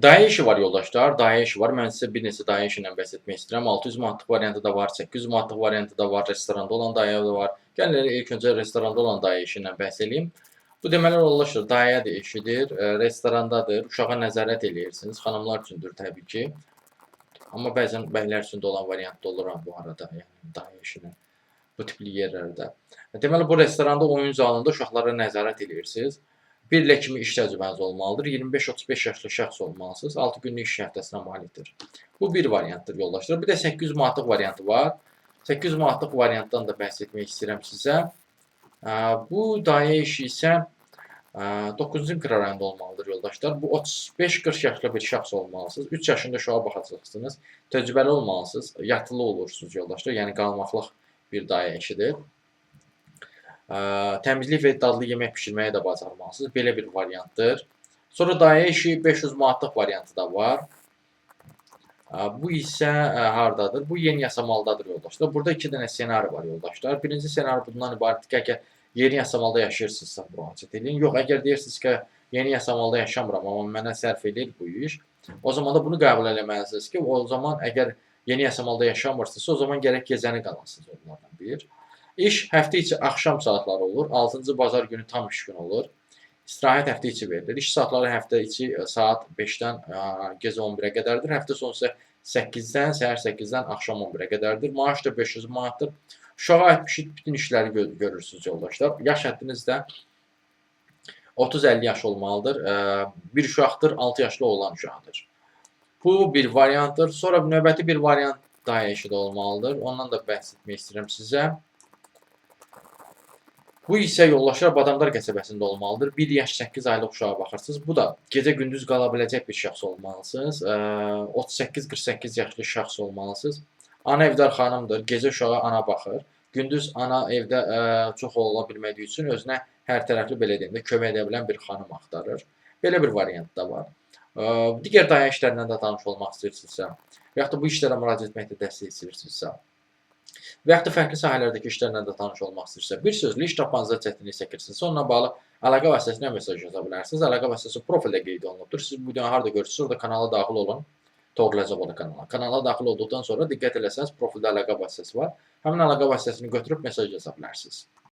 Dayə işi var yoldaşlar, dayə işi var. Mən sizə bir neçə dayə işindən bəhs etmək istəyirəm. 600 manatlıq variantı da var, 800 manatlıq variantı da var, restoranda olan dayə da var. Gəlin ilk öncə restoranda olan dayə işindən bəhs eləyim. Bu deməli yoldaşlar, dayədir, işidir, restorandadır, uşağa nəzarət eləyirsiniz. Xanımlar üçündür təbii ki. Amma bəzən bəylər üçün də olan variant da olur bu arada, yəni dayə işinin bu tipli yerlərdə. Deməli, bu restoranda oyun zalında uşaqlara nəzarət eləyirsiniz. 1 ilə kimi iş təcrübəniz olmalıdır. 25-35 yaşlı şəxs olmalısınız. 6 günlük iş həftəsinə malikdir. Bu bir variantdır yoldaşlar. Bir də 800 manatlıq variantı var. 800 manatlıq variantdan da bəhs etmək istəyirəm sizə. Bu dayə işi isə 9-cu mikrorayonda olmalıdır yoldaşlar. Bu 35-40 yaşlı bir şəxs olmalısınız. 3 yaşında uşağa baxacaqsınız. Təcrübəli olmalısınız. Yatılı olursunuz yoldaşlar. Yəni qalmaqlıq bir dayə işidir. Təmizlik və dadlı yemək bişirməyi də bacarmalısınız. Belə bir variantdır. Sonra dayə işi 500 manatlıq variantı da var. Bu isə hardadır? Bu yeni yasamaldadır yoldaşlar. Burada 2 dənə senari var yoldaşlar. Birinci senari bundan ibarətdir ki, əgər yeni yasamalda yaşayırsınızsa müraciət edin. Yox, əgər deyirsiniz ki, yeni yasamalda yaşamıram, amma mənə sərf edir bu iş. O zaman da bunu qəbul eləməlisiniz ki, o zaman əgər yeni yasamalda yaşamırsınızsa, o zaman gərək gecəni qalasınız onlardan bir. İş həftə içi axşam saatları olur. 6-cı bazar günü tam iş günü olur. İstirahət həftə içi verilir. İş saatları həftə içi saat 5-dən gecə 11-ə qədərdir. Həftə sonu isə 8-dən, səhər 8-dən axşam 11-ə qədərdir. Maaş da 500 manatdır. Uşağa aid bütün işləri görürsünüz yoldaşlar. Yaş həddiniz də 30-50 yaş olmalıdır. Bir uşaqdır, 6 yaşlı olan uşaqdır. Bu bir variantdır. Sonra növbəti bir variant dayə işi də olmalıdır. Ondan da bəhs etmək istəyirəm sizə. Bu isə yoldaşlar Badamdar qəsəbəsində olmalıdır. 1 yaş 8 aylıq uşağa baxırsınız. Bu da gecə-gündüz qala biləcək bir şəxs olmalısınız. 38-48 yaşlı şəxs olmalısınız. Ana evdar xanımdır. Gecə uşağa ana baxır. Gündüz ana evdə çox ola bilmədiyi üçün özünə hər tərəfli belə deyim də kömək edə bilən bir xanım axtarır. Belə bir variant da var. Digər dayə işlərindən də tanış olmaq istəyirsinizsə, və yaxud da bu işlərə müraciət etməkdə dəstək istəyirsinizsə, və yaxud da fərqli sahələrdəki işlərlə də tanış olmaq istəyirsə, bir sözlə iş tapmanızda çətinlik çəkirsinizsə, onunla bağlı əlaqə vasitəsilə mesaj yaza bilərsiniz. Əlaqə vasitəsi profildə qeyd olunubdur. Siz bu videonu harda görürsünüz, orada kanala daxil olun. Toğrulacaq o da kanala. Kanala daxil olduqdan sonra diqqət eləsəniz, profildə əlaqə vasitəsi var. Həmin əlaqə vasitəsini götürüb mesaj yaza bilərsiniz.